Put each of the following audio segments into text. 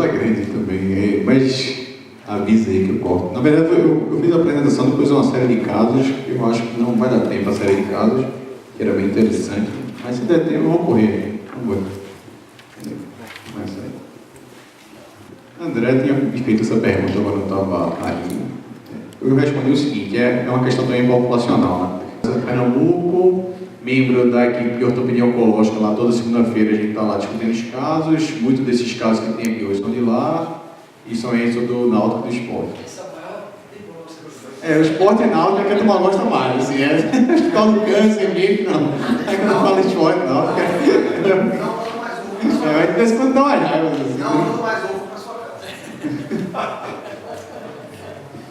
tá grande também, mas avisa aí que eu corto. Na verdade, eu fiz a apresentação, depois uma série de casos, que eu acho que não vai dar tempo a série de casos, que era bem interessante, mas se der tempo eu vou correr. Vamos ver. Começa aí. André tinha me feito essa pergunta, agora não estava aí. Eu respondi o seguinte, é uma questão também populacional, né? Pernambuco, membro da equipe de ortopedia oncológica lá, toda segunda-feira a gente está lá discutindo os casos, muitos desses casos que tem aqui hoje são de lá, e são êxito do náutico do esporte. O esporte e náutico é que a turma gosta mais, assim, hospital do câncer, mesmo, não. É que eu não falo de esporte, não. Vai de vez em quando dá uma raiva, assim. Não mais ovo na sua casa.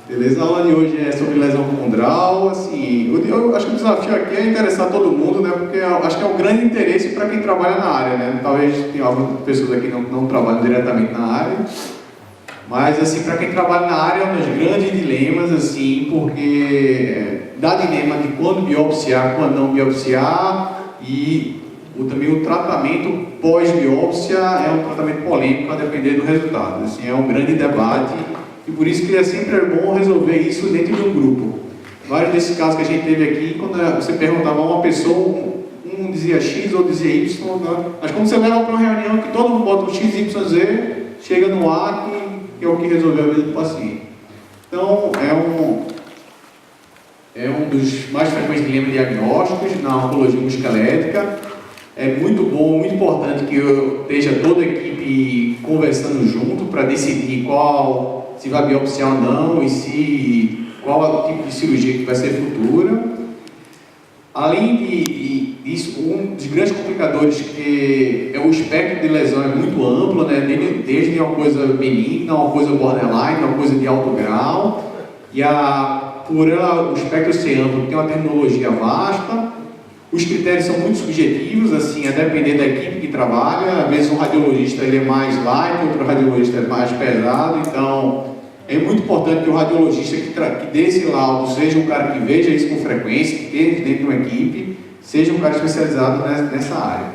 Beleza? A aula de hoje é sobre lesão condral, assim, eu acho que o desafio aqui é interessar todo mundo, né, porque acho que é um grande interesse para quem trabalha na área, né, talvez tenha algumas pessoas aqui que não trabalham diretamente na área, mas, assim, para quem trabalha na área é um dos grandes dilemas, assim, porque dá dilema de quando biopsiar, quando não biopsiar, e também o tratamento pós-biópsia é um tratamento polêmico a depender do resultado, assim, é um grande debate. E por isso que é sempre bom resolver isso dentro de um grupo. Vários desses casos que a gente teve aqui, quando você perguntava a uma pessoa, um dizia X ou dizia Y, né? Mas quando você leva para uma reunião que todo mundo bota um X, Y, Z, chega no A, que é o que resolveu a vida do paciente. Então, é um dos mais frequentes dilemas diagnósticos na oncologia musculoesquelética. É muito bom, muito importante que eu esteja toda a equipe conversando junto para decidir se vai biopsiar ou não e qual é o tipo de cirurgia que vai ser futura. Além disso, um dos grandes complicadores que é o espectro de lesão é muito amplo, né? Desde uma coisa benigna, uma coisa borderline, uma coisa de alto grau, e o espectro ser amplo tem uma terminologia vasta. Os critérios são muito subjetivos, assim, a depender da equipe que trabalha. Às vezes um radiologista ele é mais light, outro radiologista é mais pesado, então é muito importante que o radiologista que dê esse laudo seja um cara que veja isso com frequência, que esteja dentro de uma equipe, seja um cara especializado nessa área.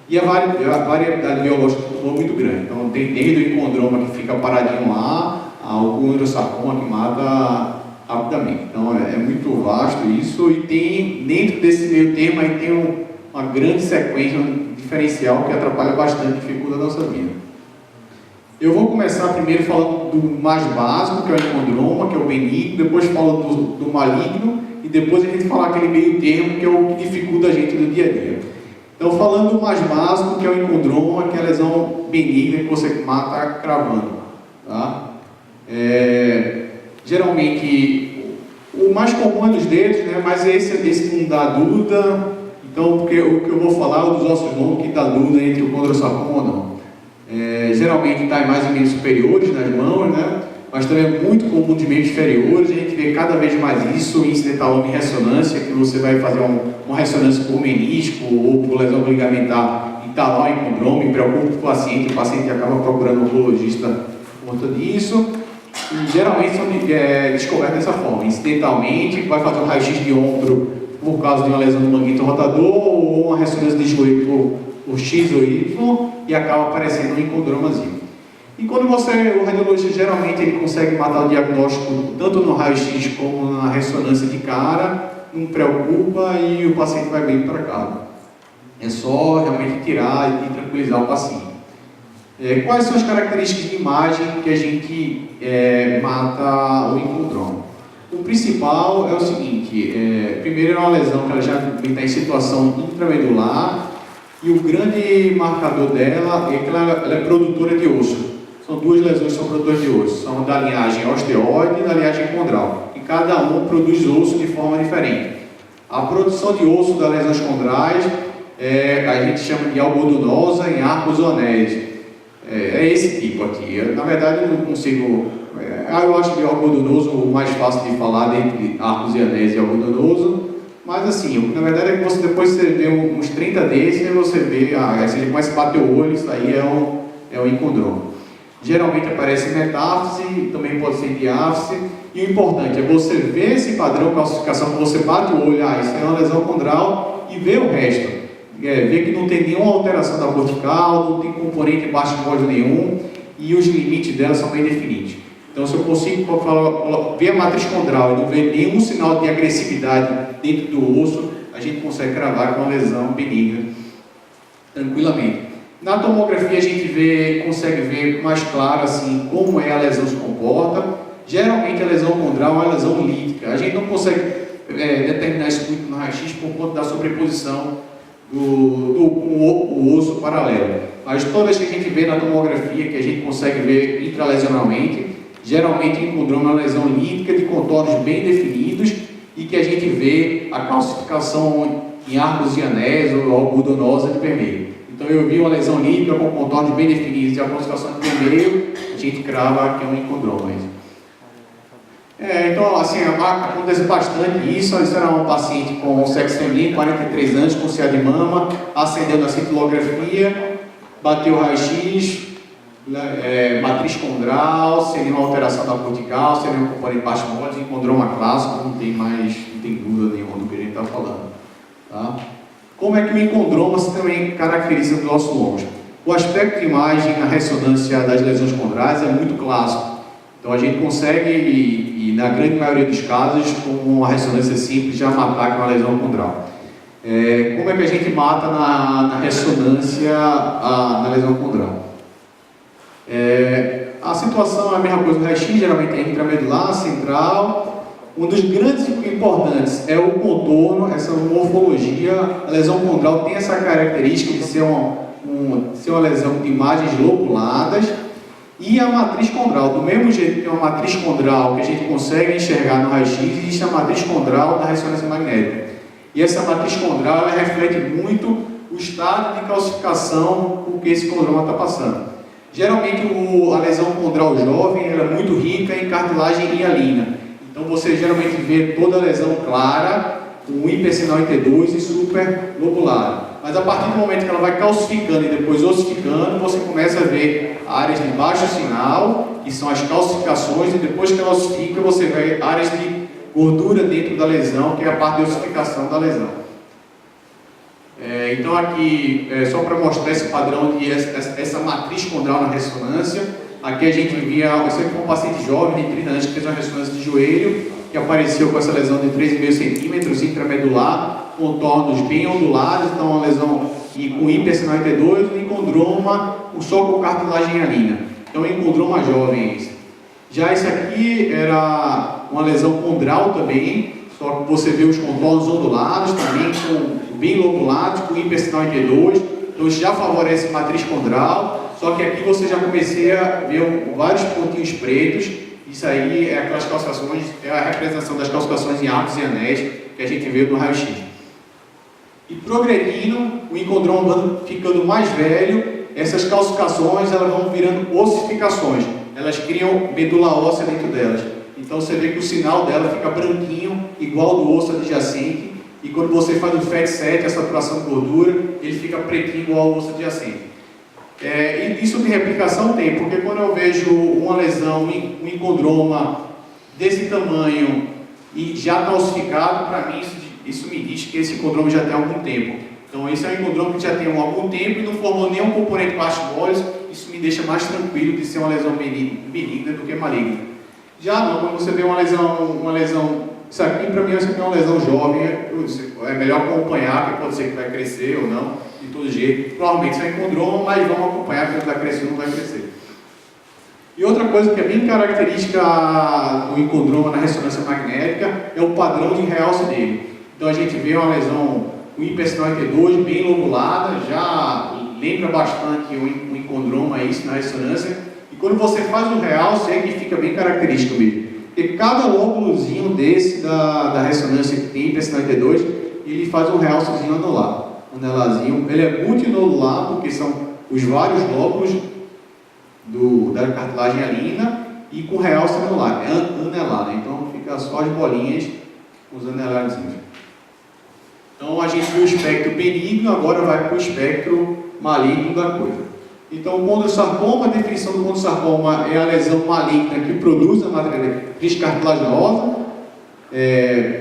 E a variabilidade biológica é muito grande, então tem desde o encondroma que fica paradinho lá, ao condrosarcoma que mata rapidamente. Então é muito vasto isso, e tem dentro desse meio termo aí tem uma grande sequência, um diferencial que atrapalha bastante, dificulta a nossa vida. Eu vou começar primeiro falando do mais básico, que é o encondroma, que é o benigno, depois falo do maligno, e depois a gente fala aquele meio termo, que é o que dificulta a gente no dia a dia. Então, falando do mais básico, que é o encondroma, que é a lesão benigna que você mata cravando. Tá? Geralmente, o mais comum é nos dedos, né? Mas esse que não dá dúvida. Então, porque o que eu vou falar é dos ossos longos que dá dúvida entre o condrosarcoma ou não. Geralmente está em mais e menos superiores nas mãos, né? Mas também é muito comum de meios inferiores. A gente vê cada vez mais isso em incidentaloma em ressonância, que você vai fazer uma ressonância por menisco ou por lesão ligamentar e está lá em encondroma, e preocupa o paciente acaba procurando um oncologista por conta disso. E geralmente são descobertas dessa forma, incidentalmente, vai fazer um raio-x de ombro por causa de uma lesão do manguito rotador ou uma ressonância de joelho por X ou Y e acaba aparecendo um encondromazinho. E quando o radiologista geralmente ele consegue matar o diagnóstico tanto no raio-x como na ressonância de cara, não preocupa e o paciente vai bem para casa. É só realmente tirar e tranquilizar o paciente. Quais são as características de imagem que a gente mata o encondroma? O principal é o seguinte, primeiro é uma lesão que ela já está em situação intramedular e o grande marcador dela é que ela é produtora de osso. São duas lesões que são produtoras de osso, são da linhagem osteoide e da linhagem condral. E cada um produz osso de forma diferente. A produção de osso das lesões condrais a gente chama de algodonosa em arcos ou anéis. É esse tipo aqui. Na verdade, eu não consigo. Eu acho que o algodonoso o mais fácil de falar entre arcos e anéis e algodonoso. Mas assim, na verdade é que depois você vê uns 30 desses e você vê, você começa a bater o olho, isso aí é o encondroma. Geralmente aparece metáfise, também pode ser diáfise. E o importante é você ver esse padrão de calcificação, que você bate o olho, isso é uma lesão condral, e ver o resto. Ver que não tem nenhuma alteração da cortical, não tem componente baixo de nenhum, e os limites dela são bem definidos. Então, se eu consigo ver a matriz condral e não ver nenhum sinal de agressividade dentro do osso, a gente consegue cravar com uma lesão benigna tranquilamente. Na tomografia, a gente consegue ver mais claro assim, como a lesão se comporta. Geralmente, a lesão condral é uma lesão lítica. A gente não consegue determinar isso muito no raio-x por conta da sobreposição do osso paralelo. Mas todas que a gente vê na tomografia, que a gente consegue ver intralesionalmente, geralmente encontramos uma lesão lítica de contornos bem definidos e que a gente vê a calcificação em arcos e anéis ou algodonosa de permeio. Então eu vi uma lesão lítica com contornos bem definidos e a calcificação de permeio, a gente crava que é um encondroma. Então, assim, acontece bastante isso. Isso era um paciente com sexo feminino, 43 anos, com ciática de mama, acendeu na cintilografia, bateu o raio-x, matriz condral, seria uma alteração da cortical, seria um componente baixo mole, encondroma clássico, não tem dúvida nenhuma do que a gente está falando. Tá? Como é que o encondroma se também caracteriza do nosso longe? O aspecto de imagem na ressonância das lesões condrais é muito clássico. Então a gente consegue, e na grande maioria dos casos, com uma ressonância simples, já matar com uma lesão condral. Como é que a gente mata na ressonância na lesão condral? A situação é a mesma coisa do raio-x, geralmente é intramedular, central. Um dos grandes importantes é o contorno, essa morfologia. A lesão condral tem essa característica de ser uma lesão de imagens lobuladas. E a matriz condral, do mesmo jeito que tem uma matriz condral que a gente consegue enxergar no raio-x, existe a matriz condral da ressonância magnética. E essa matriz condral ela reflete muito o estado de calcificação com que esse condroma está passando. Geralmente a lesão condral jovem ela é muito rica em cartilagem hialina. Então você geralmente vê toda a lesão clara, com hipersinal em T2 e super lobulada. Mas a partir do momento que ela vai calcificando e depois ossificando, você começa a ver áreas de baixo sinal, que são as calcificações, e depois que ela ossifica, você vê áreas de gordura dentro da lesão, que é a parte de ossificação da lesão. Então aqui, só para mostrar esse padrão de essa matriz condral na ressonância, aqui a gente via, esse foi um paciente jovem de 30 anos que fez uma ressonância de joelho, que apareceu com essa lesão de 3,5 centímetros intramedular, contornos bem ondulados, então uma lesão com hipersinal em T2, um encondroma só com cartilagem hialina. Então, encondroma jovem esse. Já esse aqui era uma lesão condral também, só que você vê os contornos ondulados também, bem lobulados, com hipersinal em T2, então isso já favorece matriz condral, só que aqui você já comecei a ver vários pontinhos pretos. Isso aí é aquelas calcificações, é a representação das calcificações em arcos e anéis que a gente vê no raio-x. E progredindo, o encondroma ficando mais velho, essas calcificações elas vão virando ossificações. Elas criam medula óssea dentro delas. Então você vê que o sinal dela fica branquinho, igual do osso adjacente. E quando você faz o FAT7, a saturação de gordura, ele fica pretinho igual ao osso adjacente. E isso de replicação tem, porque quando eu vejo uma lesão, um encondroma desse tamanho e já calcificado, para mim isso me diz que esse encondroma já tem algum tempo. Então esse é um encondroma que já tem algum tempo e não formou nenhum componente baixo moles, isso me deixa mais tranquilo de ser uma lesão benigna do que maligna. Já não, quando você vê uma lesão, isso aqui para mim é uma lesão jovem, é melhor acompanhar, porque pode ser que vai crescer ou não. De todo jeito, provavelmente você encondroma, mas vamos acompanhar que ele vai crescer ou não vai crescer. E outra coisa que é bem característica do encondroma na ressonância magnética é o padrão de realce dele. Então a gente vê uma lesão com hipersinal em T2 bem lobulada, já lembra bastante o encondroma isso na ressonância. E quando você faz o realce é que fica bem característico mesmo. Porque cada lóbulozinho desse da ressonância que tem hipersinal em T2, ele faz um realcezinho anular. Anelazinho, ele é multinodular porque são os vários lóbulos da cartilagem hialina e com realce anular, é anelar, né? Então fica só as bolinhas com os anelarzinhos. Então a gente viu o espectro benigno, agora vai para o espectro maligno da coisa. Então o condrosarcoma, a definição do condrosarcoma é a lesão maligna que produz a matriz cartilaginosa.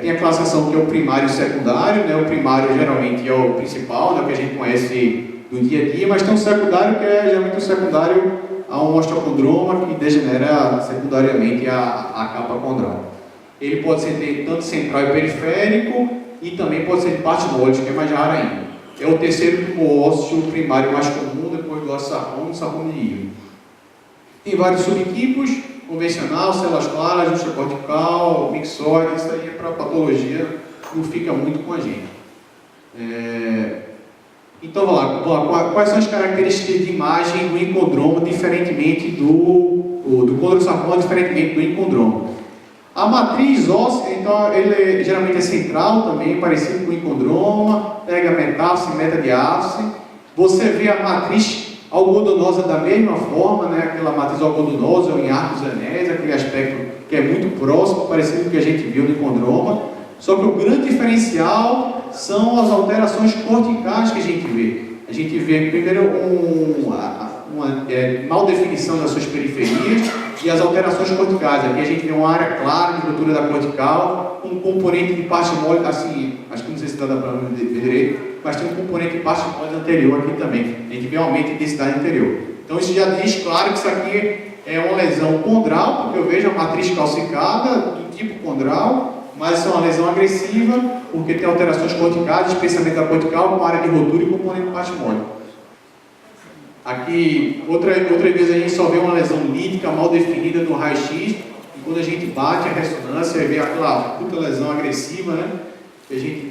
Tem a classificação que é o primário e o secundário, né? O primário geralmente é o principal, né? Que a gente conhece do dia a dia, mas tem um secundário que é geralmente o secundário a um osteocondroma que degenera secundariamente a capa condral. Ele pode ser tanto central e periférico e também pode ser de parte módica, que é mais raro ainda. É o terceiro tumor ósseo primário mais comum depois do osteosarcoma e do sarcoma de Ewing. Tem vários subtipos, convencional, células claras, justa cortical, mixoide, isso aí é para patologia, não fica muito com a gente. Então, vamos lá, quais são as características de imagem do encondroma, diferentemente do condrosarcoma, diferentemente do encondroma? A matriz óssea, então, ele geralmente é central também, parecido com o encondroma, pega metáfise, metadiáfise. Você vê a matriz algodonosa da mesma forma, né? Aquela matriz algodonosa em arcos anéis, aquele aspecto que é muito próximo, parecido com o que a gente viu no encondroma. Só que o grande diferencial são as alterações corticais que a gente vê. A gente vê primeiro uma mal definição das suas periferias e as alterações corticais. Aqui a gente vê uma área clara de estrutura da cortical, um componente de parte mole, assim, acho que não sei se dá para ver direito, mas tem um componente de parte mole anterior aqui também. A gente vê um aumento de intensidade anterior. Então isso já diz claro que isso aqui é uma lesão condral, porque eu vejo a matriz calcicada do tipo condral, mas é uma lesão agressiva, porque tem alterações corticais, especialmente da cortical, com área de rotura e componente de parte mole. Aqui, outra vez a gente só vê uma lesão lítica mal definida no raio-x, e quando a gente bate a ressonância e vê aquela puta lesão agressiva, né? Que a gente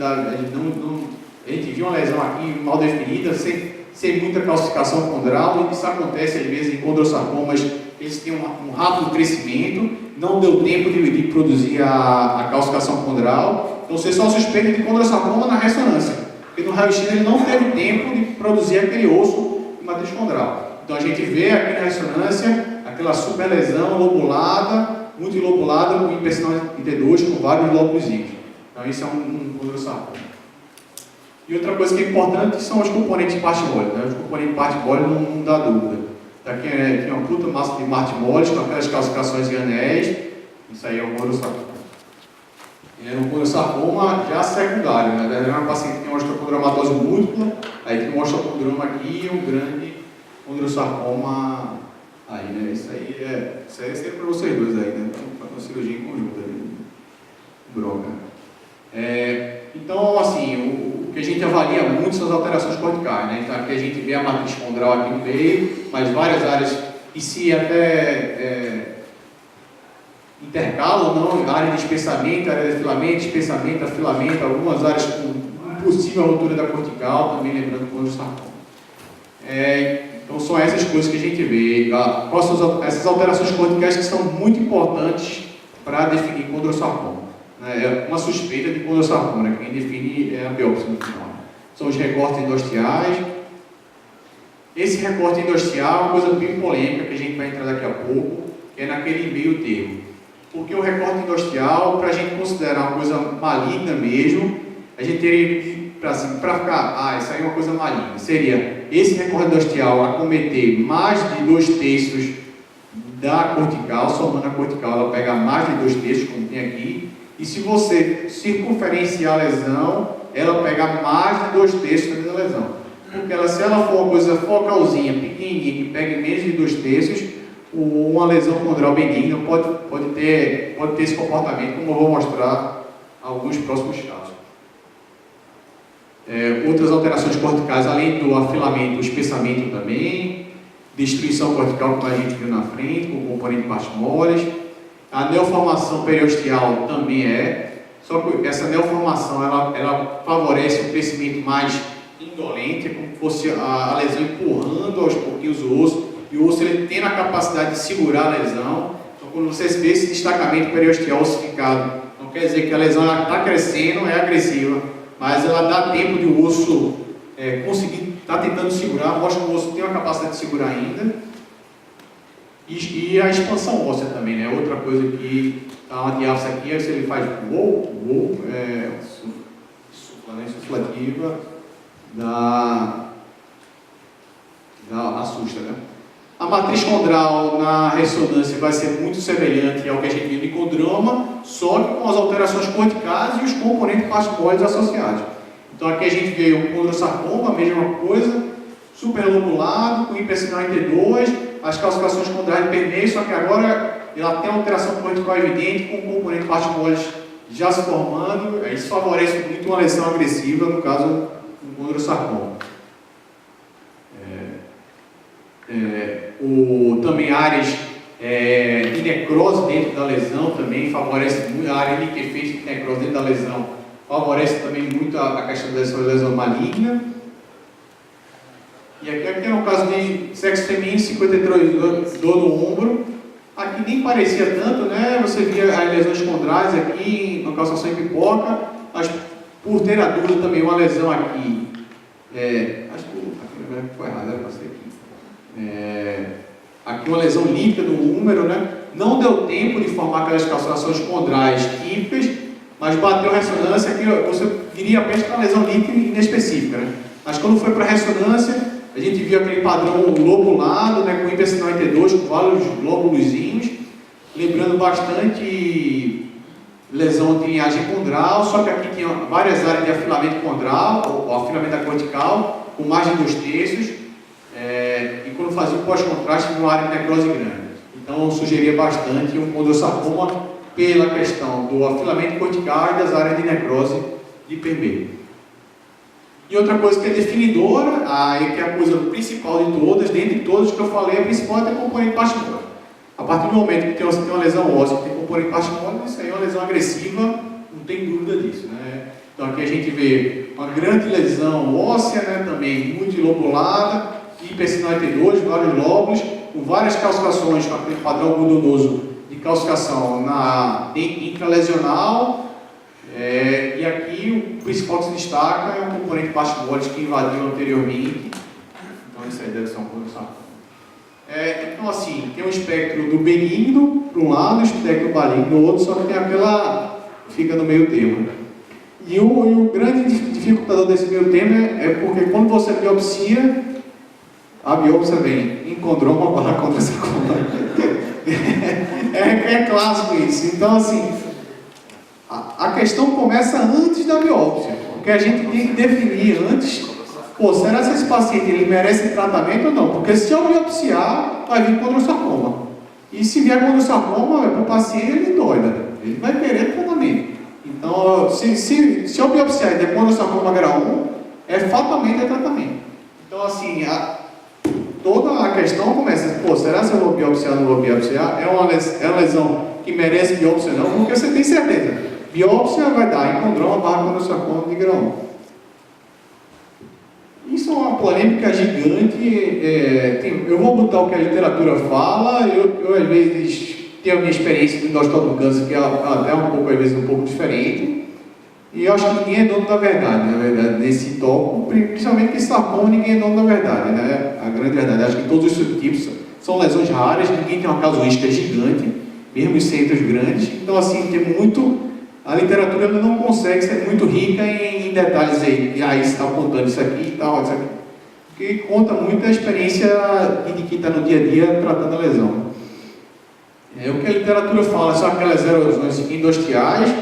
viu uma lesão aqui mal definida, sem muita calcificação condral, e isso acontece às vezes em condrosarcomas, eles têm um rápido crescimento, não deu tempo de produzir a calcificação condral, então você só suspeita de condrosarcoma na ressonância, porque no raio-x ele não teve tempo de produzir aquele osso de matriz condral. Então a gente vê aqui na ressonância aquela superlesão lobulada, muito lobulada, com impressão em T2 com vários lóbulos íntimos. Então isso é um condrosarcoma. E outra coisa que é importante são os componentes de parte mole, né? Os componentes de parte mole não dá dúvida. Aqui é uma puta massa de parte mole com aquelas calcificações em anéis. Isso aí é um condrosarcoma. É um condrosarcoma já secundário, né? É uma paciente que tem uma osteocondromatose múltipla, aí tem um osteocondroma aqui e um grande condrosarcoma aí, né? Isso aí é sempre para vocês dois aí, né? Uma cirurgia em conjunto aí. Broca. Então, assim, o que a gente avalia muito são as alterações corticais, né? Então aqui a gente vê a matriz condral aqui no meio, mas várias áreas que se até intercalam, não, área de espessamento, área de filamento, espessamento, afilamento, algumas áreas com possível ruptura da cortical, também lembrando o condrosarcoma. Então são essas coisas que a gente vê. Quais são essas alterações corticais que são muito importantes para definir condrosarcoma. É uma suspeita de condrosarcoma, né? Quem define é a biópsia no final. São os recortes endosteais. Esse recorte endosteal é uma coisa bem polêmica que a gente vai entrar daqui a pouco, que é naquele meio termo. Porque o recorte endosteal, para a gente considerar uma coisa maligna mesmo, a gente teria que, para ficar, isso aí é uma coisa maligna, seria esse recorte endosteal acometer mais de 2/3 da cortical, somando a cortical, ela pega mais de 2/3, como tem aqui, e se você circunferenciar a lesão, ela pega mais de 2/3 da lesão. Porque se ela for uma coisa focalzinha, pequenininha, que pegue menos de 2/3, uma lesão condral benigna pode ter esse comportamento, como eu vou mostrar alguns próximos casos. Outras alterações corticais, além do afilamento, o espessamento também, destruição cortical, como a gente viu na frente, com o componente de partes moles. A neoformação periosteal também só que essa neoformação ela favorece um crescimento mais indolente, como se fosse a lesão empurrando aos pouquinhos o osso, e o osso ele tem a capacidade de segurar a lesão. Então, quando você vê esse destacamento periosteal ossificado, não quer dizer que a lesão está crescendo, é agressiva, mas ela dá tempo de o osso conseguir, está tentando segurar, mostra que o osso tem uma capacidade de segurar ainda. E a expansão óssea também, né? Outra coisa que está uma diáfise aqui, se ele faz insuflativa assusta, né? A matriz condral na ressonância vai ser muito semelhante ao que a gente viu no encondroma, só que com as alterações corticais e os componentes partimóides associados. Então aqui a gente vê o condrosarcoma, a mesma coisa, superlobulado, com hipersinal em T2, as calcificações condrais de permeio, só que agora ela tem uma alteração cortical evidente, com o componente partes moles já se formando. Isso favorece muito uma lesão agressiva, no caso do condrosarcoma. Também áreas de necrose dentro da lesão também favorece muito, a área de efeito de necrose dentro da lesão favorece também muito a questão dessa lesão maligna. E aqui é um caso de sexo feminino, 53 dor no ombro. Aqui nem parecia tanto, né? Você via as lesões condrais aqui, uma calcificação em pipoca, mas por ter a dúvida também uma lesão aqui. Acho que foi errado, era para ser aqui. Aqui uma lesão líquida no húmero, né? Não deu tempo de formar aquelas calcificações condrais típicas, mas bateu a ressonância que você diria apenas que é uma lesão líquida inespecífica, né? Mas quando foi para a ressonância, a gente viu aquele padrão lobulado, né, com IPS92, com vários lóbulozinhos, lembrando bastante lesão de linhagem condral, só que aqui tinha várias áreas de afilamento condral, ou afilamento da cortical, com mais de 2/3, e quando fazia o pós-contraste, tinha uma área de necrose grande. Então, sugeria bastante um condrosarcoma pela questão do afilamento cortical e das áreas de necrose de permeio. E outra coisa que é definidora, que é a coisa principal de todas, dentre todas que eu falei, a principal é ter componente partimônio. A partir do momento que tem uma lesão óssea que tem componente partimônio, isso aí é uma lesão agressiva, não tem dúvida disso, né? Então aqui a gente vê uma grande lesão óssea, né, também muito lobulada, IPS92, vários lóbulos, com várias calcificações, com aquele padrão gorduroso de calcificação intralesional. E aqui o principal que se destaca é o componente partimônio que invadiu anteriormente. Então isso aí deve ser um condrosarcoma. Então assim, tem um espectro do benigno para um lado, o espectro do maligno no outro, só que tem aquela, fica no meio termo. E o grande dificultador desse meio termo é porque quando você biopsia, a biópsia vem em condroma barra condrosarcoma. É clássico isso. Então assim, a questão começa antes da biópsia, porque a gente tem que definir antes, será que esse paciente ele merece tratamento ou não? Porque se eu biopsiar, vai vir condrosarcoma. E se vier condrosarcoma, para o paciente ele doida, ele vai querer tratamento. Então, se eu biopsiar e der condrosarcoma grau 1, fatalmente tratamento. Então, assim, toda a questão começa, será que eu vou biopsiar ou não vou biopsiar? É uma lesão que merece biópsia ou não? Porque você tem certeza. Biópsia vai dar em condroma barra condrosarcoma de grau 1. Isso é uma polêmica gigante. Eu vou botar o que a literatura fala. Eu às vezes tenho a minha experiência do endoscópio do câncer, que é até um pouco, às vezes, um pouco diferente. E eu acho que ninguém é dono da verdade, na verdade, nesse tópico, principalmente que sarcoma, ninguém é dono da verdade, né? A grande verdade. Acho que todos os subtipos são lesões raras, ninguém tem uma casuística gigante, mesmo em centros grandes. Então, assim, tem muito. A literatura não consegue ser muito rica em detalhes aí. Você está apontando isso aqui e tal, isso aqui. Porque conta muito a experiência de quem está no dia a dia tratando a lesão. O que a literatura fala são aquelas erosões endostiais.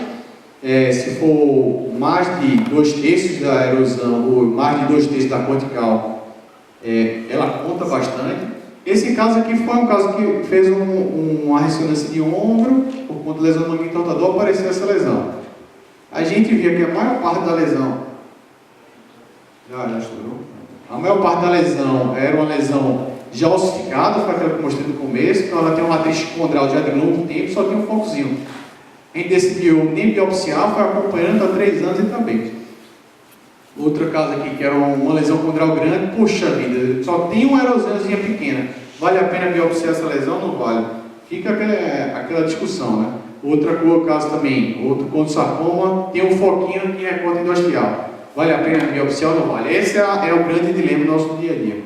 Se for mais de 2/3 da erosão, ou mais de 2/3 da cortical, ela conta bastante. Esse caso aqui foi um caso que fez uma ressonância de ombro, por conta da lesão do manguito rotador, apareceu essa lesão. A gente via que a maior parte da lesão, já estourou. A maior parte da lesão era uma lesão já ossificada, foi aquela que eu mostrei no começo, então ela tem uma matriz condral já de longo tempo, só tem um focozinho. A gente decidiu nem biopsiar, foi acompanhando há 3 anos e também. Outro caso aqui, que era uma lesão condral grande, puxa vida, só tem uma erosãozinha pequena. Vale a pena biopsiar essa lesão? Não vale. Fica aquela discussão, né? Outro caso também, outro condrosarcoma, tem um foquinho que é recorte endostial. Vale a pena biopsiar ou não vale? Esse é o grande dilema do nosso dia a dia.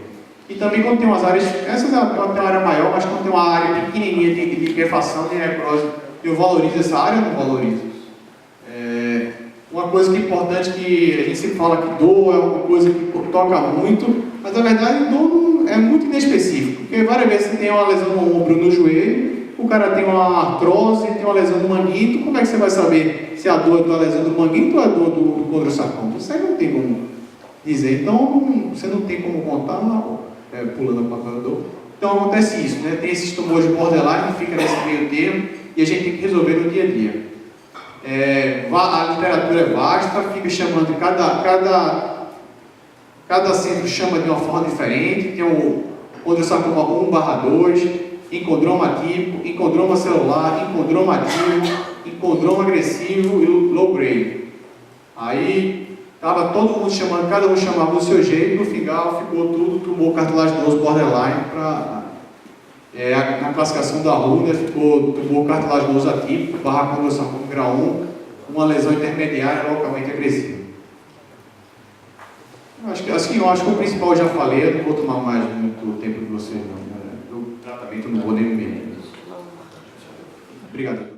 E também quando tem umas áreas, essa tem uma área maior, mas quando tem uma área pequenininha de liquefação, de necrose, eu valorizo essa área ou não valorizo? Uma coisa que é importante, que a gente sempre fala que dor é uma coisa que toca muito, mas na verdade dor é muito inespecífico, porque várias vezes você tem uma lesão no ombro, no joelho, o cara tem uma artrose, tem uma lesão do manguito, como é que você vai saber se a dor é da lesão do manguito ou a dor do condrosarcoma? Você não tem como dizer, então você não tem como contar, pulando a palavra dor, Então acontece isso, né? Tem esses tumores de borderline, fica nesse meio termo, e a gente tem que resolver no dia a dia. A literatura é vasta, fica chamando, cada centro chama de uma forma diferente. Tem o condrossarcoma 1/2, encondroma típico, encondroma celular, encondroma ativo, encondroma agressivo e low grade. Aí estava todo mundo chamando, cada um chamava do seu jeito, no final ficou tudo tumor cartilaginoso borderline. Na classificação da RUNA ficou tumor cartilaginoso atípico, /condrossarcoma grau 1, uma lesão intermediária localmente agressiva. Eu acho que o principal eu já falei, eu não vou tomar mais muito tempo de vocês, não. O tratamento eu não vou nem me meter. Obrigado.